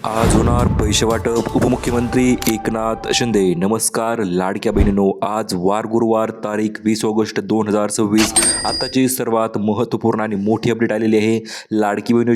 आज होणार पैसे वाटप. उपमुख्यमंत्री एकनाथ शिंदे. नमस्कार लाडक्या बहिणींनो, आज वार गुरुवार तारीख 20 ऑगस्ट 2026. आताची सर्वात महत्त्वपूर्ण आणि मोठी अपडेट आलेली आहे. लाडकी बहीण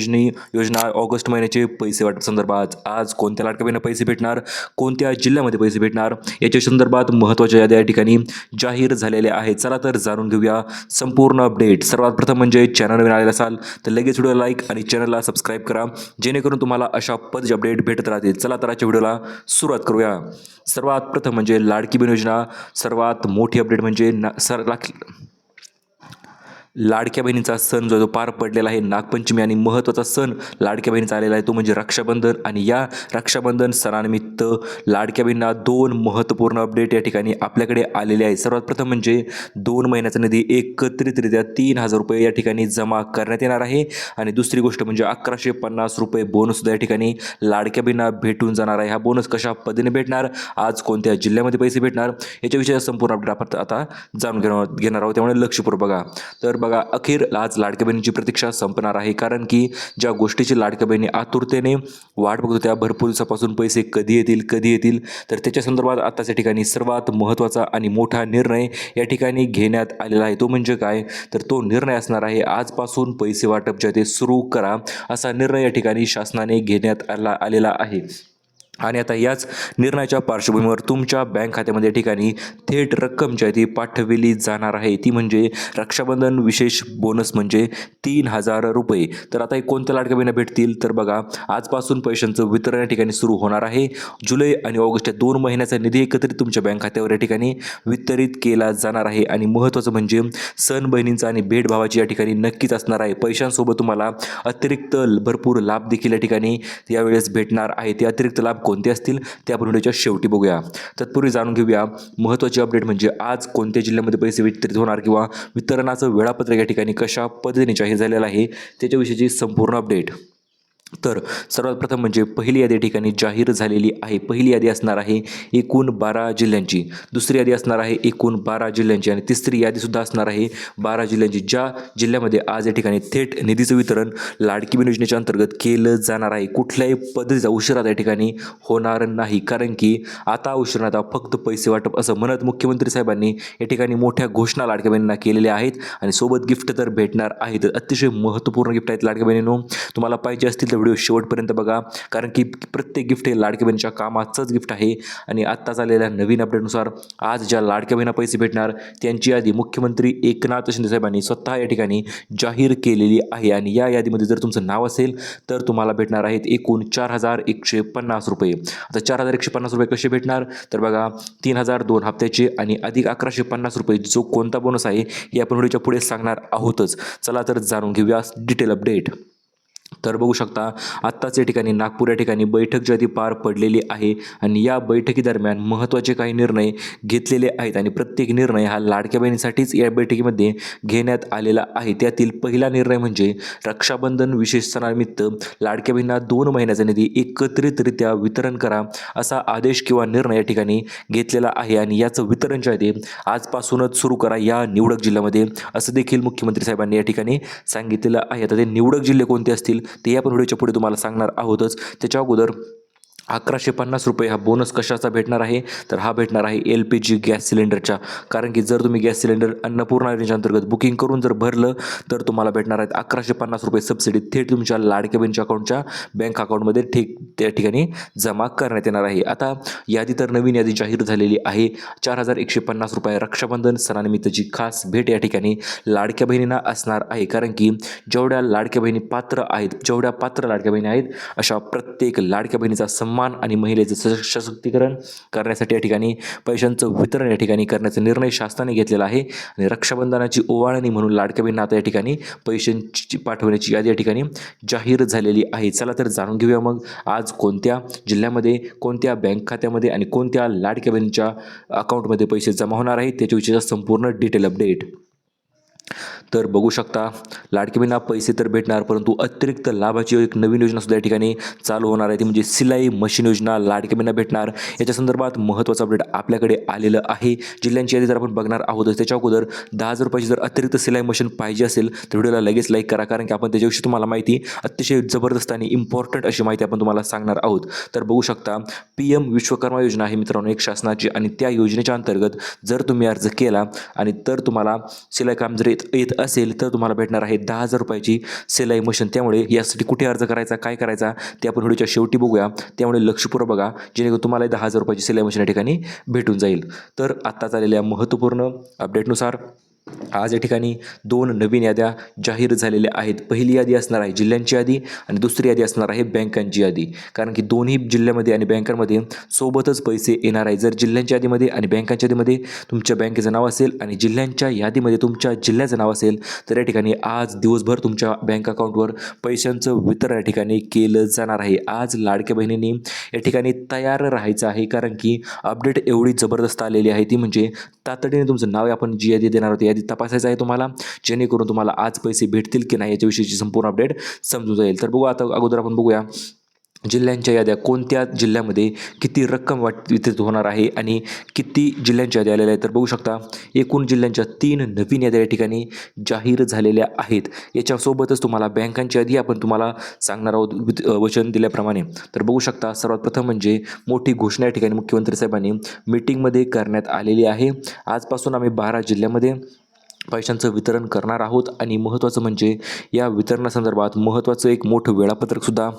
योजना ऑगस्ट महिन्याचे पैसे वाटप संदर्भात. आज कोणत्या लाडक्या बहिणींना पैसे भेटणार, कोणत्या जिल्ह्यामध्ये पैसे भेटणार याच्या संदर्भात महत्त्वाच्या याद्या या ठिकाणी जाहीर झालेल्या आहेत. चला तर जाणून घेऊया संपूर्ण अपडेट. सर्वात प्रथम म्हणजे चॅनल नवीन आलेला असाल तर लगेच व्हिडिओ लाईक आणि चॅनलला सबस्क्राईब करा, जेणेकरून तुम्हाला अशा पद्धतीचे अपडेट भेटत राहतील. चला तर आजच्या व्हिडिओला सुरुवात करूया. सर्वात प्रथम म्हणजे लाडकी बहीण योजना. सर्वात मोठी अपडेट म्हणजे लाडक्या बहिणीचा सण जो पार पडलेला आहे, नागपंचमी, आणि महत्त्वाचा सण लाडक्या बहिणीचा आलेला आहे तो म्हणजे रक्षाबंधन. आणि या रक्षाबंधन सणानिमित्त लाडक्या बहिणींना दोन महत्त्वपूर्ण अपडेट या ठिकाणी आपल्याकडे आलेले आहेत. सर्वात प्रथम म्हणजे 2 महिन्याचा निधी एकत्रितरित्या 3,000 रुपये या ठिकाणी जमा करण्यात येणार आहे. आणि दुसरी गोष्ट म्हणजे 1,150 रुपये बोनससुद्धा या ठिकाणी लाडक्या बहिणींना भेटून जाणार आहे. हा बोनस कशा पद्धतीने भेटणार, आज कोणत्या जिल्ह्यामध्ये पैसे भेटणार याच्याविषयी संपूर्ण अपडेट आपण आता जाणून घेणार आहोत, त्यामुळे लक्षपूर्वक बघा. तर बघा, अखेर आज लाडक्या बहिणीची प्रतीक्षा संपणार आहे. कारण की ज्या गोष्टीची लाडक्या बहिणी आतुरतेने वाट बघत होत्या, भरपूर दिवसापासून पैसे कधी येतील तर त्याच्या संदर्भात आताच या ठिकाणी सर्वात महत्त्वाचा आणि मोठा निर्णय या ठिकाणी घेण्यात आलेला आहे. तो म्हणजे काय, तर तो निर्णय असणार आहे आजपासून पैसे वाटप जे ते सुरू करा, असा निर्णय या ठिकाणी शासनाने घेण्यात आलेला आहे. आणि आता याच निर्णयाच्या पार्श्वभूमीवर तुमच्या बँक खात्यामध्ये या ठिकाणी थेट रक्कम जी आहे ती पाठविली जाणार आहे. ती म्हणजे रक्षाबंधन विशेष बोनस म्हणजे 3,000 रुपये. तर आता हे कोणत्या लाडक्या बहिणींना भेटतील, तर बघा, आजपासून पैशांचं वितरण या ठिकाणी सुरू होणार आहे. जुलै आणि ऑगस्ट या 2 महिन्याचा निधी एकत्रित तुमच्या बँक खात्यावर या ठिकाणी वितरित केला जाणार आहे. आणि महत्त्वाचं म्हणजे सण बहिणींचा आणि भेटभावाची या ठिकाणी नक्कीच असणार आहे. पैशांसोबत तुम्हाला अतिरिक्त भरपूर लाभ देखील या ठिकाणी यावेळेस भेटणार आहे. ते अतिरिक्त लाभ कोणते असतील ते आपण व्हिडिओच्या शेवटी बघूया. तत्पूर्वी जाणून घेऊया महत्त्वाची अपडेट म्हणजे आज कोणत्या जिल्ह्यामध्ये पैसे वितरित होणार किंवा वितरणाचं वेळापत्रक या ठिकाणी कशा पद्धतीने जाहीर झालेलं आहे त्याच्याविषयीची संपूर्ण अपडेट. तर सर्वात प्रथम म्हणजे पहिली यादी या ठिकाणी जाहीर झालेली आहे. पहिली यादी असणार आहे एकूण 12 जिल्ह्यांची, दुसरी यादी असणार आहे एकूण 12 जिल्ह्यांची, आणि तिसरी यादीसुद्धा असणार आहे 12 जिल्ह्यांची, ज्या जिल्ह्यामध्ये आज या ठिकाणी थेट निधीचं वितरण लाडकी बहीण योजनेच्या अंतर्गत केलं जाणार आहे. कुठल्याही पद्धतीचा उशिरा या ठिकाणी होणार नाही, कारण की आता उशिरा आता फक्त पैसे वाटप असं म्हणत मुख्यमंत्री साहेबांनी या ठिकाणी मोठ्या घोषणा लाडक्या बहिणींना केलेल्या आहेत. आणि सोबत गिफ्ट तर भेटणार आहेत. अतिशय महत्त्वपूर्ण गिफ्ट आहेत लाडक्या बहिणींनो. तुम्हाला पाहिजे असतील तर व्हिडिओ शेवटपर्यंत बघा, कारण की प्रत्येक गिफ्ट हे लाडक्या बहिणीच्या कामाचंच गिफ्ट आहे. आणि आत्ताच आलेल्या नवीन अपडेटनुसार आज ज्या लाडक्या बहिणींना पैसे भेटणार त्यांची यादी मुख्यमंत्री एकनाथ शिंदे साहेबांनी स्वतः या ठिकाणी जाहीर केलेली आहे. आणि या यादीमध्ये जर तुमचं नाव असेल तर तुम्हाला भेटणार आहेत एकूण 4,150 रुपये. आता 4,150 रुपये कसे भेटणार, तर बघा, 3,000 2 हप्त्याचे आणि अधिक 1,150 रुपये जो कोणता बोनस आहे हे आपण व्हिडिओच्या पुढे सांगणार आहोतच. चला तर जाणून घेऊया डिटेल अपडेट. तर बघू शकता, आत्ताच या ठिकाणी नागपूर या ठिकाणी बैठक जी ती पार पडलेली आहे. आणि या बैठकीदरम्यान महत्त्वाचे काही निर्णय घेतलेले आहेत. आणि प्रत्येक निर्णय हा लाडक्या बहिणीसाठीच या बैठकीमध्ये घेण्यात आलेला आहे. त्यातील पहिला निर्णय म्हणजे रक्षाबंधन विशेष सणानिमित्त लाडक्या बहिणींना 2 महिन्याचा निधी एकत्रितरित्या वितरण करा, असा आदेश किंवा निर्णय या ठिकाणी घेतलेला आहे. आणि याचं वितरण जे आहे ते आजपासूनच सुरू करा या निवडक जिल्ह्यामध्ये, असं देखील मुख्यमंत्री साहेबांनी या ठिकाणी सांगितलेलं आहे. आता ते निवडक जिल्हे कोणते असतील ते आपण व्हिडिओच्या पुढे तुम्हाला सांगणार आहोतच. त्याच्या अगोदर 1,150 रुपये हा बोनस कशाचा भेटणार आहे, तर हा भेटणार आहे LPG गॅस सिलेंडरच्या. कारण की जर तुम्ही गॅस सिलेंडर अन्नपूर्णा योजनेच्या अंतर्गत बुकिंग करून जर भरलं तर तुम्हाला भेटणार आहेत 1,150 रुपये सबसिडी थेट तुमच्या लाडक्या बहिणीच्या अकाउंटच्या बँक अकाउंटमध्ये त्या ठिकाणी जमा करण्यात येणार आहे. आता यादी तर नवीन यादी जाहीर झालेली आहे. 4,150 रुपये रक्षाबंधन सणानिमित्तची खास भेट या ठिकाणी लाडक्या बहिणींना असणार आहे. कारण की जेवढ्या लाडक्या बहिणी पात्र आहेत, जेवढ्या पात्र लाडक्या बहिणी आहेत, अशा प्रत्येक लाडक्या बहिणीचा मान आणि महिलेचं सशक्तीकरण करण्यासाठी या ठिकाणी पैशांचं वितरण या ठिकाणी करण्याचा निर्णय शासनाने घेतलेला आहे. आणि रक्षाबंधनाची ओवाळणी म्हणून लाडक्या बहिणींना आता या ठिकाणी पैशांची पाठवण्याची यादी या ठिकाणी जाहीर झालेली आहे. चला तर जाणून घेऊया मग आज कोणत्या जिल्ह्यामध्ये, कोणत्या बँक खात्यामध्ये आणि कोणत्या लाडक्या बहिणीच्या अकाउंटमध्ये पैसे जमा होणार आहेत त्याच्याविषयीचा संपूर्ण डिटेल अपडेट. तर बघू शकता लाडकी बहिणींना पैसे तर भेटणार, परंतु अतिरिक्त लाभाची एक नवीन योजना सुद्धा या ठिकाणी चालू होणार आहे, ती म्हणजे सिलाई मशीन योजना लाडकी बहिणींना भेटणार. याच्या संदर्भात महत्त्वाचं अपडेट आपल्याकडे आलेलं आहे. जिल्ह्यांची यादी जर आपण बघणार आहोत, त्याच्या अगोदर 10,000 रुपयाची जर अतिरिक्त सिलाई मशीन पाहिजे असेल तर व्हिडिओला लगेच लाईक करा, कारण की आपण त्याच्याविषयी तुम्हाला माहिती अतिशय जबरदस्त आणि इम्पॉर्टंट अशी माहिती आपण तुम्हाला सांगणार आहोत. तर बघू शकता PM विश्वकर्मा योजना आहे मित्रांनो एक शासनाची, आणि त्या योजनेच्या अंतर्गत जर तुम्ही अर्ज केला आणि तर तुम्हाला सिलाई काम जर येत असेल तर तुम्हाला भेटणार आहे 10,000 रुपयाची सिलाई मशीन. त्यामुळे यासाठी कुठे अर्ज करायचा, काय करायचा ते आपण व्हिडिओच्या शेवटी बघूया, त्यामुळे लक्षपूर्वक बघा, जेणेकरून तुम्हाला 10,000 रुपयाची सिलाई मशीन या ठिकाणी भेटून जाईल. तर आत्ताच आलेल्या महत्त्वपूर्ण अपडेटनुसार आज या ठिकाणी 2 नवीन याद्या जाहीर झालेल्या आहेत. पहिली यादी असणार आहे जिल्ह्यांची यादी आणि दुसरी यादी असणार आहे बँकांची यादी, कारण की दोन्ही जिल्ह्यामध्ये आणि बँकांमध्ये सोबतच पैसे येणार आहे. जर जिल्ह्यांच्या यादीमध्ये आणि बँकांच्या यादीमध्ये तुमच्या बँकेचं नाव असेल आणि जिल्ह्यांच्या यादीमध्ये तुमच्या जिल्ह्याचं नाव असेल तर या ठिकाणी आज दिवसभर तुमच्या बँक अकाउंटवर पैशांचं वितरण या ठिकाणी केलं जाणार आहे. आज लाडक्या बहिणींनी या ठिकाणी तयार राहायचं आहे, कारण की अपडेट एवढी जबरदस्त आलेली आहे, ती म्हणजे तातडीने तुमचं नाव आपण जी यादी देणार होती यादी तपासायचं आहे तुम्हाला, जेणेकरून तुम्हाला आज पैसे भेटतील की नाही याच्याविषयीची संपूर्ण अपडेट समजून जाईल. तर बघू, आता अगोदर आपण बघूया जिल्ह्यांच्या याद्या, कोणत्या जिल्ह्यामध्ये किती रक्कम वितरित होणार आहे आणि किती जिल्ह्यांच्या याद्या आलेल्या आहेत. तर बघू शकता एकूण जिल्ह्यांच्या 3 नवीन याद्या या ठिकाणी जाहीर झालेल्या आहेत. याच्यासोबतच तुम्हाला बँकांची यादी आपण तुम्हाला सांगणार आहोत वचन दिल्याप्रमाणे. तर बघू शकता सर्वात प्रथम म्हणजे मोठी घोषणा या ठिकाणी मुख्यमंत्री साहेबांनी मीटिंगमध्ये करण्यात आलेली आहे. आजपासून आम्ही 12 जिल्ह्यामध्ये पैशांचं वितरण करणार आहोत, आणि महत्त्वाचं म्हणजे या वितरणासंदर्भात महत्त्वाचं एक मोठं वेळापत्रकसुद्धा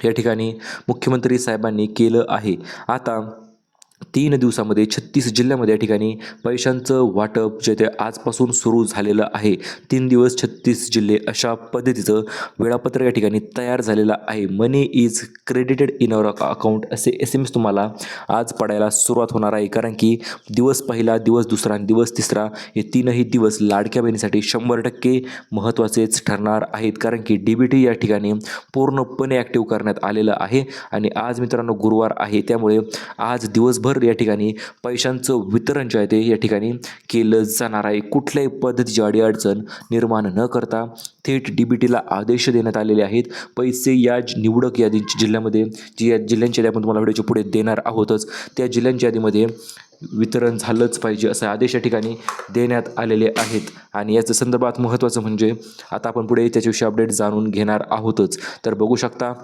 या ठिकाणी मुख्यमंत्री साहेबांनी केलं आहे. आता 3 दिवसामध्ये 36 जिल्ह्यामध्ये या ठिकाणी पैशांचं वाटप जे ते आजपासून सुरू झालेलं आहे. 3 दिवस 36 जिल्हे अशा पद्धतीचं वेळापत्रक या ठिकाणी तयार झालेलं आहे. Money is credited in our account असे SMS तुम्हाला आज पडायला सुरुवात होणार आहे, कारण की दिवस पहिला, दिवस दुसरा आणि दिवस तिसरा हे 3ही दिवस लाडक्या बहिणीसाठी 100% महत्त्वाचेच ठरणार आहेत, कारण की DBT या ठिकाणी पूर्णपणे ॲक्टिव्ह करण्यात आलेलं आहे. आणि आज मित्रांनो गुरुवार आहे, त्यामुळे आज दिवसभर या ठिकाणी पैशांचं वितरण जे आहे ते या ठिकाणी केलं जाणार आहे. कुठल्याही पद्धतीची अडीअडचण निर्माण न करता थेट DBTला आदेश देण्यात आलेले आहेत. पैसे या निवडक यादींच्या जिल्ह्यामध्ये, जी या जिल्ह्यांची यादी आपण तुम्हाला व्हिडिओच्या पुढे देणार आहोतच, त्या जिल्ह्यांच्या यादीमध्ये वितरण झालंच पाहिजे असे आदेश या ठिकाणी देण्यात आलेले आहेत. आणि याच्या संदर्भात महत्त्वाचं म्हणजे आता आपण पुढे त्याच्याविषयी अपडेट जाणून घेणार आहोतच. तर बघू शकता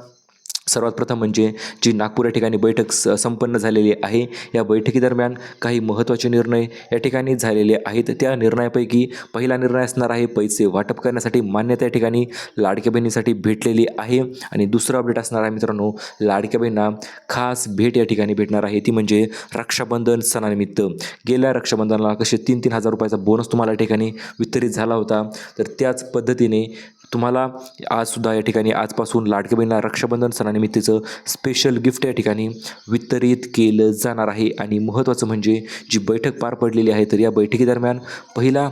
सर्वात प्रथम म्हणजे जी नागपूर या ठिकाणी बैठक संपन्न झालेली आहे, या बैठकीदरम्यान काही महत्त्वाचे निर्णय या ठिकाणी झालेले आहेत. त्या निर्णयापैकी पहिला निर्णय असणार आहे पैसे वाटप करण्यासाठी मान्यता या ठिकाणी लाडक्या बहिणीसाठी भेटलेली आहे. आणि दुसरा अपडेट असणार आहे मित्रांनो, लाडक्या बहिणींना खास भेट या ठिकाणी भेटणार आहे, ती म्हणजे रक्षाबंधन सणानिमित्त. गेल्या रक्षाबंधनाला कसे 3-3 हजार रुपयाचा बोनस तुम्हाला या ठिकाणी वितरित झाला होता, तर त्याच पद्धतीने तुम्हाला आजसुद्धा या ठिकाणी आजपासून लाडक्या बहिणींना रक्षाबंधन सणानिमित्तचं स्पेशल गिफ्ट या ठिकाणी वितरित केलं जाणार आहे. आणि महत्त्वाचं म्हणजे जी बैठक पार पडलेली आहे, तर या बैठकीदरम्यान पहिला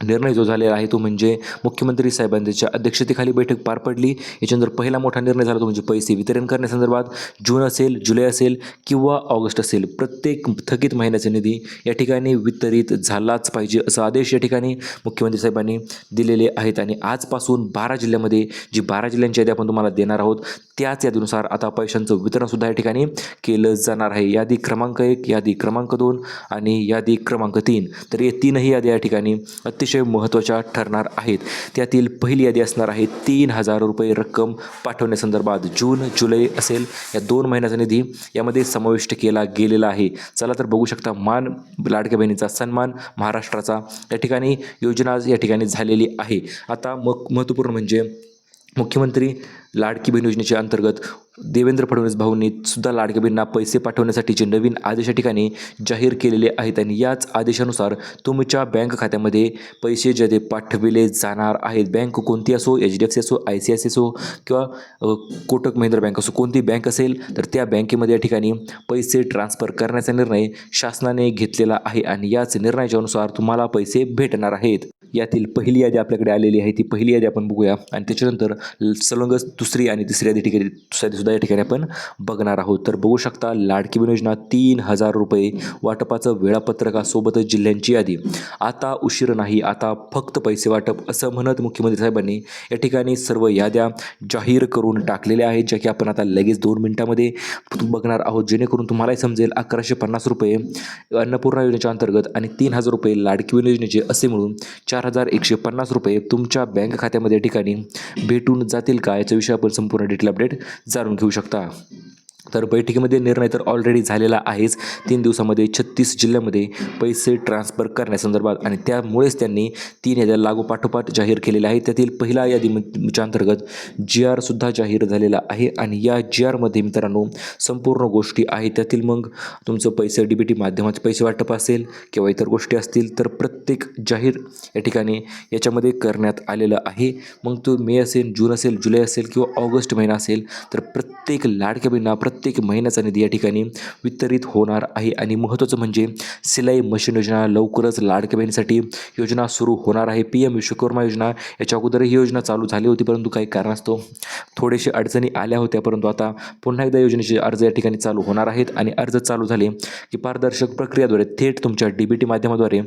निर्णय जो झालेला आहे तो म्हणजे मुख्यमंत्री साहेबांच्या अध्यक्षतेखाली बैठक पार पडली. याच्यानंतर पहिला मोठा निर्णय झाला तो म्हणजे पैसे वितरण करण्यासंदर्भात. जून असेल, जुलै असेल किंवा ऑगस्ट असेल, प्रत्येक थकीत महिन्याचा निधी या ठिकाणी वितरित झालाच पाहिजे असा आदेश या ठिकाणी मुख्यमंत्री साहेबांनी दिलेले आहेत. आणि आजपासून 12 जिल्ह्यामध्ये जी 12 जिल्ह्यांची यादी आपण तुम्हाला देणार आहोत, त्याच यादीनुसार आता पैशांचं वितरणसुद्धा या ठिकाणी केलं जाणार आहे. यादी क्रमांक 1, यादी क्रमांक 2 आणि यादी क्रमांक 3. तर या 3ही यादी या ठिकाणी अतिशय महत्त्वाच्या ठरणार आहेत. त्यातील पहिली यादी असणार आहे 3,000 रुपये रक्कम पाठवण्यासंदर्भात. जून जुलै असेल या 2 महिन्याचा निधी यामध्ये समाविष्ट केला गेलेला आहे. चला तर बघू शकता, मान लाडक्या बहिणीचा सन्मान महाराष्ट्राचा या ठिकाणी योजना या ठिकाणी झालेली आहे. आता महत्त्वपूर्ण म्हणजे मुख्यमंत्री लाडकी बहीण योजनेच्या अंतर्गत देवेंद्र फडणवीस भाऊंनी सुद्धा लाडक्या बहिणींना पैसे पाठवण्यासाठीचे नवीन आदेश या ठिकाणी जाहीर केलेले आहेत. आणि याच आदेशानुसार तुमच्या बँक खात्यामध्ये पैसे जे ते पाठविले जाणार आहेत. बँक कोणती असो, HDFC असो, ICICI असो किंवा कोटक महिंद्रा बँक असो, कोणती बँक असेल तर त्या बँकेमध्ये या ठिकाणी पैसे ट्रान्सफर करण्याचा निर्णय शासनाने घेतलेला आहे. आणि याच निर्णयाच्या अनुसार तुम्हाला पैसे भेटणार आहेत. यातील पहिली यादी आपल्याकडे आलेली आहे. ती पहिली यादी आपण बघूया आणि त्याच्यानंतर सलंगच दुसरी आणि तिसरी यादी ठिकाणी सुद्धा या ठिकाणी आपण बघणार आहोत. तर बघू शकता लाडकी बहीण योजना 3,000 रुपये वाटपाचं वेळापत्रकासोबतच जिल्ह्यांची यादी. आता उशीर नाही, आता फक्त पैसे वाटप असं म्हणत मुख्यमंत्री साहेबांनी या ठिकाणी सर्व याद्या जाहीर करून टाकलेल्या आहेत, ज्या की आपण आता लगेच 2 मिनिटांमध्ये बघणार आहोत, जेणेकरून तुम्हालाही समजेल. 1150 रुपये अन्नपूर्णा योजनेच्या अंतर्गत आणि 3,000 रुपये लाडकी बहीण योजनेचे असे मिळून 4,150 रुपये तुमच्या बँक खात्यामध्ये या ठिकाणी भेटून जातील का, याचा विषय आपण संपूर्ण डिटेल अपडेट जाणून घेऊ शकता. तर बैठकीमध्ये निर्णय तर ऑलरेडी झालेला आहेच. 3 दिवसामध्ये 36 जिल्ह्यामध्ये पैसे ट्रान्सफर करण्यासंदर्भात आणि त्यामुळेच त्यांनी 3 याद्या लागोपाठोपाठ जाहीर केलेल्या आहेत. त्यातील पहिला यादीच्या अंतर्गत GR सुद्धा जाहीर झालेला आहे आणि या GRमध्ये मित्रांनो संपूर्ण गोष्टी आहेत. त्यातील मग तुमचं पैसे DBT माध्यमाचे पैसे वाटप असेल किंवा इतर गोष्टी असतील तर प्रत्येक जाहीर या ठिकाणी याच्यामध्ये करण्यात आलेलं आहे. मग तो मे असेल, जून असेल, जुलै असेल किंवा ऑगस्ट महिना असेल तर प्रत्येक लाडक्या बहिणींना प्रत्येक महिन्याचा निधी या ठिकाणी वितरित होणार आहे. आणि महत्त्वाचं म्हणजे सिलाई मशीन योजना लवकरच लाडक्या बहिणीसाठी योजना सुरू होणार आहे. PM विश्वकर्मा योजना याच्या अगोदर ही योजना चालू झाली होती, परंतु काही कारणास्तव थोडेसे अडचणी आल्या होत्या, परंतु आता पुन्हा एकदा योजनेचे अर्ज या ठिकाणी चालू होणार आहेत आणि अर्ज चालू झाले की पारदर्शक प्रक्रियाद्वारे थेट तुमच्या DBT माध्यमाद्वारे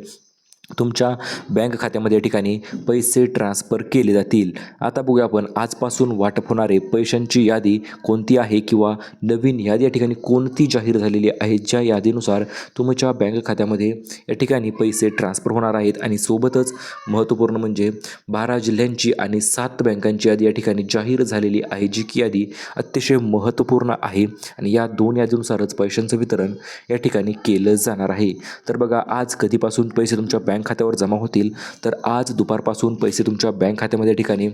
तुमच्या बँक खात्यामध्ये या ठिकाणी पैसे ट्रान्सफर केले जातील. आता बघूया आपण आजपासून वाटप होणारे पैशांची यादी कोणती आहे किंवा नवीन यादी या ठिकाणी कोणती जाहीर झालेली आहे, ज्या यादीनुसार तुमच्या बँक खात्यामध्ये या ठिकाणी पैसे ट्रान्सफर होणार आहेत. आणि सोबतच महत्त्वपूर्ण म्हणजे 12 जिल्ह्यांची आणि 7 बँकांची यादी या ठिकाणी जाहीर झालेली आहे, जी की यादी अतिशय महत्त्वपूर्ण आहे आणि या 2 यादीनुसारच पैशांचं वितरण या ठिकाणी केलं जाणार आहे. तर बघा आज कधीपासून पैसे तुमच्या बँक खात्यावर जमा होतील, तर आज दुपारपासून पैसे तुमच्या बँक खात्यामध्ये ठिकाणी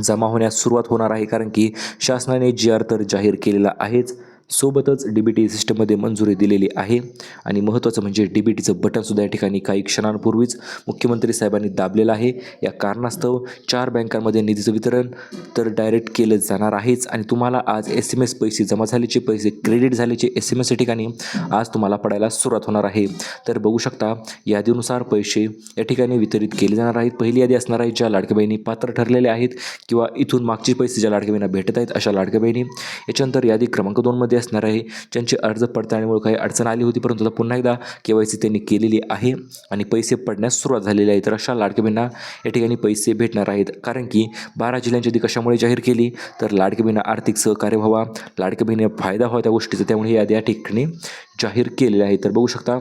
जमा होण्यास सुरुवात होणार आहे, कारण की शासनाने GR तर जाहीर केलेला आहेच, सोबतच DBT सिस्टममध्ये मंजुरी दिलेली आहे. आणि महत्त्वाचं म्हणजे DBTचं बटनसुद्धा या ठिकाणी काही क्षणांपूर्वीच मुख्यमंत्री साहेबांनी दाबलेलं आहे. या कारणास्तव 4 बँकांमध्ये निधीचं वितरण तर डायरेक्ट केलं जाणार आहेच आणि तुम्हाला आज SMS पैसे जमा झाल्याचे, पैसे क्रेडिट झाल्याचे SMS या ठिकाणी आज तुम्हाला पडायला सुरुवात होणार आहे. तर बघू शकता यादीनुसार पैसे या ठिकाणी वितरित केले जाणार आहेत. पहिली यादी असणार आहे ज्या लाडक्या बहिणी पात्र ठरलेल्या आहेत किंवा इथून मागचे पैसे ज्या लाडक्या बहिणींना भेटत आहेत अशा लाडक्या बहिणी. याच्यानंतर यादी क्रमांक 2 मध्ये असणार आहे ज्यांची अर्ज पडताळणीमुळे काही अडचण आली होती, परंतु आता पुन्हा एकदा KYC त्यांनी केलेली आहे आणि पैसे पडण्यास सुरुवात झालेली आहे. तर अशा लाडक्या बहिणींना या ठिकाणी पैसे भेटणार आहेत, कारण की 12 जिल्ह्यांची यादी कशामुळे जाहीर केली तर लाडक्या बहिणींना आर्थिक सहकार्य व्हावा, लाडक्या बहिणींना फायदा व्हावा त्या गोष्टीचा, त्यामुळे ही यादी या ठिकाणी जाहीर केलेली आहे. तर बघू शकता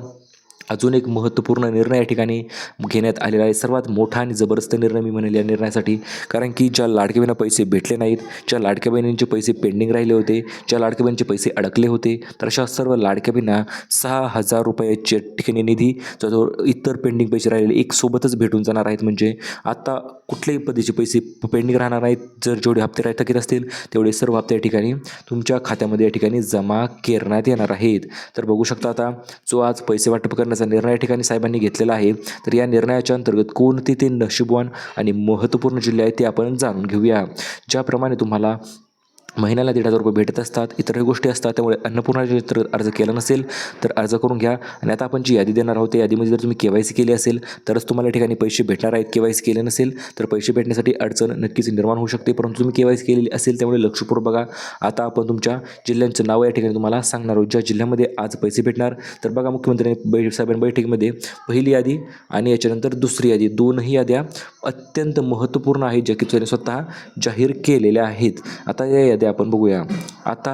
अजून एक महत्त्वपूर्ण निर्णय या ठिकाणी घेण्यात आलेला आहे. सर्वात मोठा आणि जबरदस्त निर्णय मी म्हणेल या निर्णयासाठी, कारण की ज्या लाडक्या बहिणींना पैसे भेटले नाहीत, ज्या लाडक्या बहिणींचे पैसे पेंडिंग राहिले होते, ज्या लाडक्या बहिणींचे पैसे अडकले होते, तर अशा सर्व लाडक्या बहिणींना 6,000 रुपयाच्या ठिकाणी निधी जो इतर पेंडिंग पैसे राहिलेले एक सोबतच भेटून जाणार आहेत. म्हणजे आता कुठल्याही पद्धतीचे पैसे पेंडिंग राहणार नाहीत. जर जेवढे हप्ते थकीत असतील तेवढे सर्व हप्ते या ठिकाणी तुमच्या खात्यामध्ये या ठिकाणी जमा करण्यात येणार आहेत. तर बघू शकता आता जो आज पैसे वाटप करण्याचा निर्णय या ठिकाणी साहेबांनी घेतलेला आहे, तर या निर्णयाच्या अंतर्गत कोणते ते नशीबवान आणि महत्त्वपूर्ण जिल्हे आहेत ते आपण जाणून घेऊया. ज्याप्रमाणे तुम्हाला महिन्याला 1,500 रुपये भेटत असतात, इतरही गोष्टी असतात, त्यामुळे अन्नपूर्णा योजनेत अर्ज केला नसेल तर अर्ज करून घ्या. आणि आता आपण जी यादी देणार आहोत त्या यादीमध्ये जर तुम्ही KYC केली असेल तरच तुम्हाला या ठिकाणी पैसे भेटणार आहेत. KYC केले नसेल तर पैसे भेटण्यासाठी अडचण नक्कीच निर्माण होऊ शकते, परंतु तुम्ही KYC केलेली असेल त्यामुळे लक्षपूर्वक बघा. आता आपण तुमच्या जिल्ह्यांचं नाव या ठिकाणी तुम्हाला सांगणार आहोत, ज्या जिल्ह्यामध्ये आज पैसे भेटणार. तर बघा मुख्यमंत्र्यांनी साहेबांनी बैठकीमध्ये पहिली यादी आणि याच्यानंतर दुसरी यादी, दोनही याद्या अत्यंत महत्त्वपूर्ण आहेत, ज्या की त्यांनी स्वतः जाहीर केलेल्या आहेत. आता या याद्या आपण बघूया. आता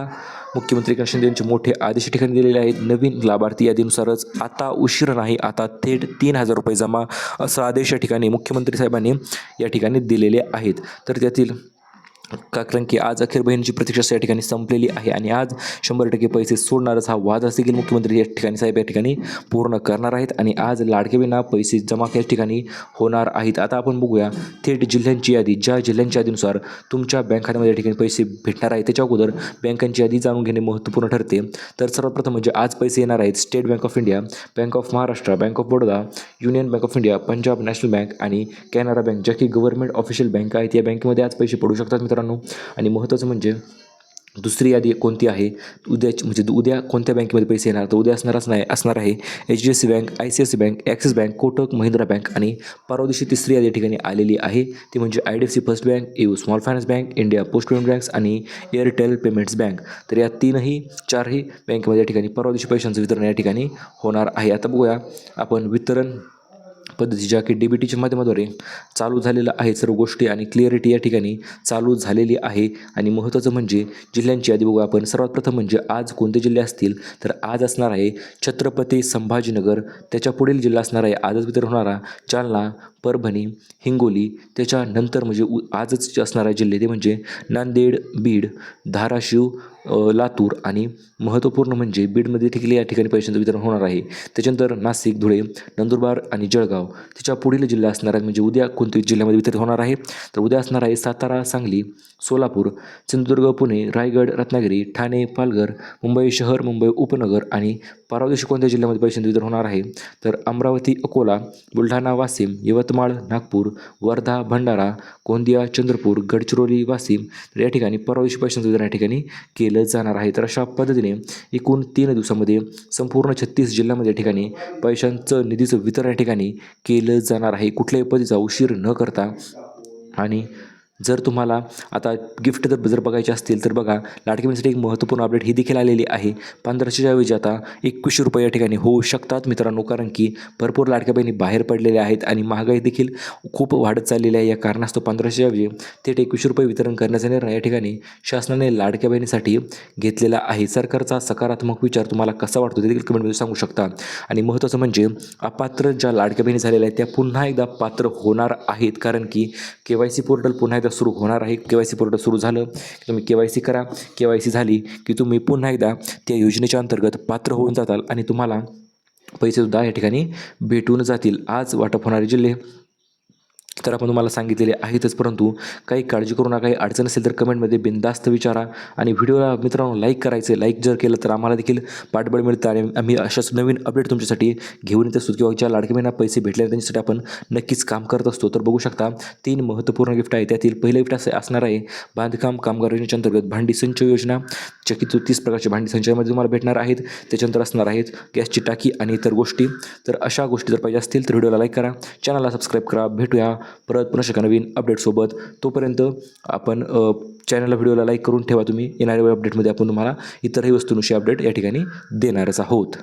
मुख्यमंत्री एकनाथ शिंदे यांचे मोठे आदेश ठिकाणी दिलेले आहेत. नवीन लाभार्थी यादीनुसारच आता उशीर नाही, आता थेट 3,000 रुपये जमा असा आदेश या ठिकाणी मुख्यमंत्री साहेबांनी या ठिकाणी दिलेले आहेत. तर त्यातील कारण की आज अखेर बहिणीची प्रतीक्षा या ठिकाणी संपलेली आहे आणि आज 100% पैसे सोडणारच हा वाद देखील मुख्यमंत्री या ठिकाणी साहेब या ठिकाणी पूर्ण करणार आहेत आणि आज लाडक्या बहिणींना पैसे जमा या ठिकाणी होणार आहेत. आता आपण बघूया थेट जिल्ह्यांची यादी, ज्या जिल्ह्यांच्या यादीनुसार तुमच्या बँक खात्यामध्ये या ठिकाणी पैसे भेटणार आहेत त्याच्या अगोदर बँकांची यादी जाणून घेणे महत्त्वपूर्ण ठरते. तर सर्वप्रथम म्हणजे आज पैसे येणार आहेत state bank of India, bank of Maharashtra, bank of Baroda, union bank of India, Punjab national bank आणि कॅनरा बँक, ज्या की गव्हर्नमेंट ऑफिशियल बँक आहेत. या बँकेमध्ये आज पैसे पडू शकतात मित्रांनो. आणि महत्त्वाचं म्हणजे दुसरी यादी कोणती आहे उद्याची, म्हणजे उद्या कोणत्या बँकेमध्ये पैसे येणार, तर उद्या असणार आहे HDFC bank, ICICI bank, axis bank, Kotak Mahindra bank. आणि परवा दिवशी तिसरी यादी या ठिकाणी आलेली आहे ती म्हणजे IDFC first bank, EU small finance bank, India post payment banks आणि एअरटेल पेमेंट्स बँक. तर या चारही बँकेमध्ये या ठिकाणी परवा दिवशी पैशांचं वितरण या ठिकाणी होणार आहे. आता बघूया आपण वितरण पद्धती ज्या की DBTच्या माध्यमाद्वारे चालू झालेलं आहे सर्व गोष्टी आणि क्लिअरिटी या ठिकाणी चालू झालेली आहे. आणि महत्त्वाचं म्हणजे जिल्ह्यांची यादी बघू आपण. सर्वात प्रथम म्हणजे आज कोणते जिल्हे असतील, तर आज असणार आहे छत्रपती संभाजीनगर. त्याच्या पुढील जिल्हा असणार आहे आजच वितरण होणारा जालना, परभणी, हिंगोली. त्याच्यानंतर म्हणजे आजच जे असणारे जिल्हे ते म्हणजे नांदेड, बीड, धाराशिव, लातूर आणि महत्त्वपूर्ण म्हणजे बीडमध्ये देखील या ठिकाणी पैशांचं वितरण होणार आहे. त्याच्यानंतर नाशिक, धुळे, नंदुरबार आणि जळगाव. त्याच्या पुढील जिल्हा असणार आहेत म्हणजे उद्या कोणत्या जिल्ह्यामध्ये वितरित होणार आहे, तर उद्या असणार आहे सातारा, सांगली, सोलापूर, सिंधुदुर्ग, पुणे, रायगड, रत्नागिरी, ठाणे, पालघर, मुंबई शहर, मुंबई उपनगर. आणि परवा दिवशी कोणत्या जिल्ह्यामध्ये पैशांचं वितरण होणार आहे, तर अमरावती, अकोला, बुलढाणा, वाशिम, यवतमाळ, नागपूर, वर्धा, भंडारा, गोंदिया, चंद्रपूर, गडचिरोली, वाशिम. तर या ठिकाणी परवा दिवशी पैशांचं वितरण या ठिकाणी केलं जाणार आहे. तर अशा पद्धतीने एकूण 3 दिवसामध्ये संपूर्ण 36 जिल्ह्यामध्ये या ठिकाणी पैशांचं निधीचं वितरण या ठिकाणी केलं जाणार आहे कुठल्याही पद्धतीचा उशीर न करता. आणि जर तुम्हाला आता गिफ्ट जर बघायचे असतील तर बघा, लाडकी बहिणीसाठी एक महत्त्वपूर्ण अपडेट ही देखील आलेली आहे. 1500च्या ऐवजी आता 2100 रुपये या ठिकाणी होऊ शकतात मित्रांनो, कारण की भरपूर लाडक्या बहिणी बाहेर पडलेल्या आहेत आणि महागाई देखील खूप वाढत चाललेली आहे. या कारणास्तव 1500च्या ऐवजी थेट 2100 रुपये वितरण करण्याचा निर्णय या ठिकाणी शासनाने लाडक्या बहिणीसाठी घेतलेला आहे. सरकारचा सकारात्मक विचार तुम्हाला कसा वाटतो ते देखील कमेंटमध्ये सांगू शकता. आणि महत्त्वाचं म्हणजे अपात्र ज्या लाडक्या बहिणी झालेल्या आहेत त्या पुन्हा एकदा पात्र होणार आहेत, कारण की KYC पोर्टल पुन्हा एकदा सुरू होणार आहे. KYC पोर्टल सुरू झालं की तुम्ही KYC करा. KYC झाली की तुम्ही पुन्हा एकदा त्या योजनेच्या अंतर्गत पात्र होऊन जाताल आणि तुम्हाला पैसेसुद्धा या ठिकाणी भेटून जातील. आज वाटप होणारे जिल्हे तर आपण तुम्हाला सांगितलेले आहेतच, परंतु काही काळजी करू नका. काही अडचण असेल तर कमेंटमध्ये बिनधास्त विचारा. आणि व्हिडिओला मित्रांनो लाईक करायचं, लाईक जर केलं तर आम्हाला देखील पाठबळ मिळतं आणि आम्ही अशाच नवीन अपडेट तुमच्यासाठी घेऊन येत असतो किंवा ज्या लाडक्या बहिणींना पैसे भेटले त्यांच्यासाठी आपण नक्कीच काम करत असतो. तर बघू शकता 3 महत्त्वपूर्ण गिफ्ट आहे. त्यातील पहिलं गिफ्ट असं असणार आहे बांधकाम कामगार योजनेच्या अंतर्गत भांडी संच योजना, चकित 30 प्रकारचे भांडी संचयामध्ये तुम्हाला भेटणार आहेत. त्याच्यानंतर असणार आहेत गॅसची टाकी आणि इतर गोष्टी. तर अशा गोष्टी जर पाहिजे असतील तर व्हिडिओला लाईक करा, चॅनलला सबस्क्राईब करा. भेटूया परत पुन्हा एका नवीन अपडेटसोबत. तोपर्यंत आपण चॅनलला व्हिडिओला लाईक करून ठेवा तुम्ही. येणाऱ्या अपडेटमध्ये आपण तुम्हाला इतरही वस्तूंविषयी अपडेट या ठिकाणी देणारच आहोत.